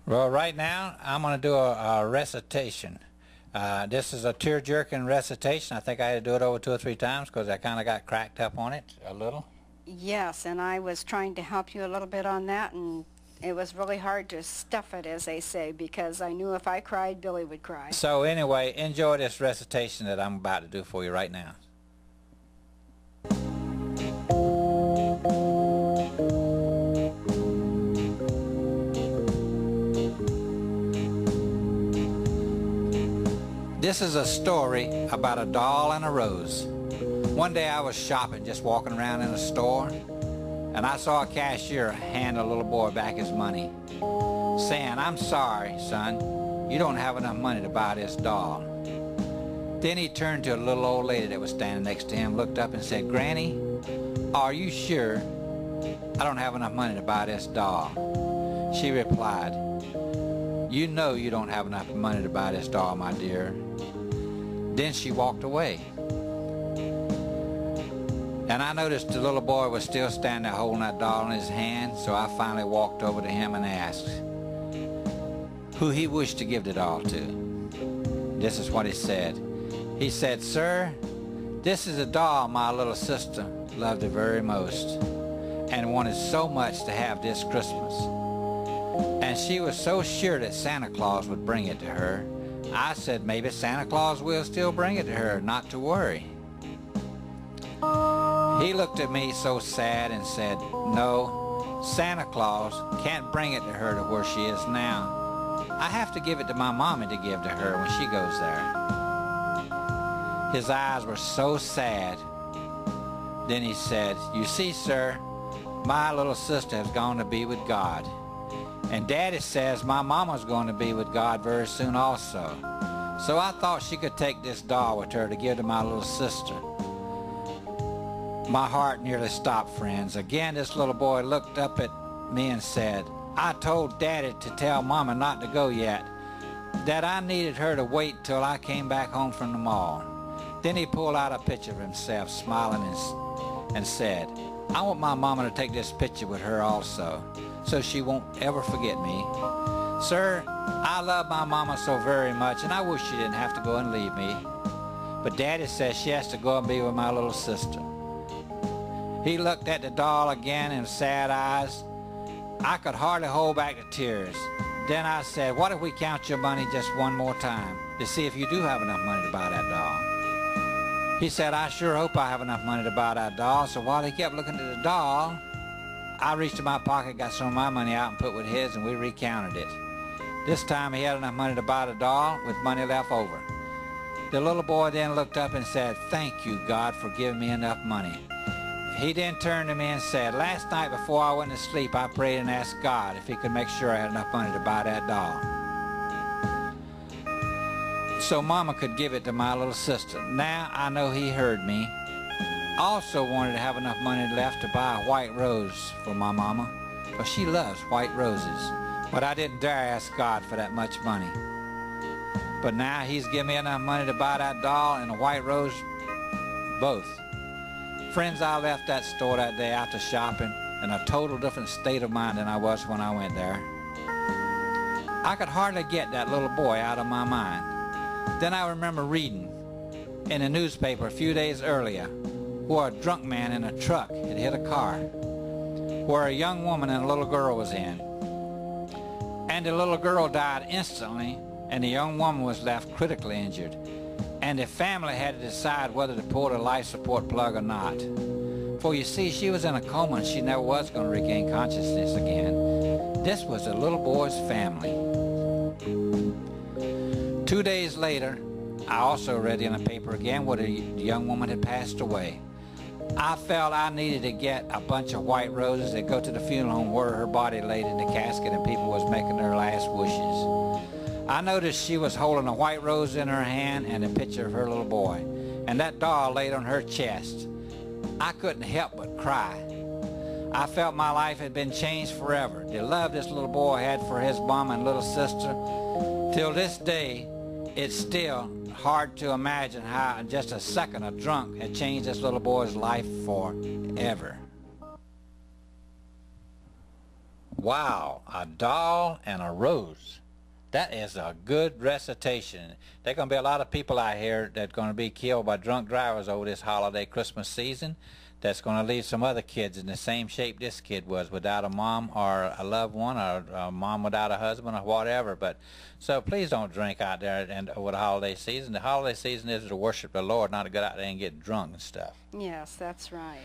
Well, right now I'm going to do a recitation. This is a tear-jerking recitation. I think I had to do it over 2 or 3 times because I kind of got cracked up on it a little. Yes, and I was trying to help you a little bit on that, and it was really hard to stuff it, as they say, because I knew if I cried, Billy would cry. So anyway, enjoy this recitation that I'm about to do for you right now. This is a story about a doll and a rose. One day I was shopping, just walking around in a store, and I saw a cashier hand a little boy back his money, saying, "I'm sorry, son, you don't have enough money to buy this doll." Then he turned to a little old lady that was standing next to him, looked up and said, "Granny, are you sure I don't have enough money to buy this doll?" She replied, "You know you don't have enough money to buy this doll, my dear." Then she walked away. And I noticed the little boy was still standing there holding that doll in his hand, so I finally walked over to him and asked who he wished to give the doll to. This is what he said. He said, "Sir, this is a doll my little sister loved the very most and wanted so much to have this Christmas. And she was so sure that Santa Claus would bring it to her. I said maybe Santa Claus will still bring it to her, not to worry." He looked at me so sad and said, "No, Santa Claus can't bring it to her to where she is now. I have to give it to my mommy to give to her when she goes there." His eyes were so sad. Then he said, "You see, sir, my little sister has gone to be with God. And Daddy says my mama's going to be with God very soon also. So I thought she could take this doll with her to give to my little sister." My heart nearly stopped, friends. Again, this little boy looked up at me and said, "I told Daddy to tell Mama not to go yet, that I needed her to wait till I came back home from the mall." Then he pulled out a picture of himself, smiling, and said, "I want my mama to take this picture with her also, so she won't ever forget me. Sir, I love my mama so very much, and I wish she didn't have to go and leave me. But Daddy says she has to go and be with my little sister." He looked at the doll again in sad eyes. I could hardly hold back the tears. Then I said, "What if we count your money just one more time to see if you do have enough money to buy that doll?" He said, "I sure hope I have enough money to buy that doll." So while he kept looking at the doll, I reached in my pocket, got some of my money out and put with his, and we recounted it. This time he had enough money to buy the doll with money left over. The little boy then looked up and said, "Thank you, God, for giving me enough money." He then turned to me and said, "Last night before I went to sleep, I prayed and asked God if he could make sure I had enough money to buy that doll, so Mama could give it to my little sister." Now I know he heard me. I also wanted to have enough money left to buy a white rose for my mama, because she loves white roses. But I didn't dare ask God for that much money. But now he's given me enough money to buy that doll and a white rose, both. Friends, I left that store that day after shopping in a total different state of mind than I was when I went there. I could hardly get that little boy out of my mind. Then I remember reading in a newspaper a few days earlier where a drunk man in a truck had hit a car, where a young woman and a little girl was in. And the little girl died instantly, and the young woman was left critically injured. And the family had to decide whether to pull the life support plug or not. For you see, she was in a coma and she never was going to regain consciousness again. This was the little boy's family. 2 days later, I also read in the paper again where the young woman had passed away. I felt I needed to get a bunch of white roses that go to the funeral home where her body laid in the casket and people was making their last wishes. I noticed she was holding a white rose in her hand and a picture of her little boy, and that doll laid on her chest. I couldn't help but cry. I felt my life had been changed forever. The love this little boy had for his mom and little sister, till this day, it's still hard to imagine how in just a second a drunk had changed this little boy's life forever. Wow, a doll and a rose. That is a good recitation. There are going to be a lot of people out here that are going to be killed by drunk drivers over this holiday Christmas season. That's going to leave some other kids in the same shape this kid was, without a mom or a loved one, or a mom without a husband or whatever. But so please don't drink out there and over the holiday season. The holiday season is to worship the Lord, not to go out there and get drunk and stuff. Yes, that's right.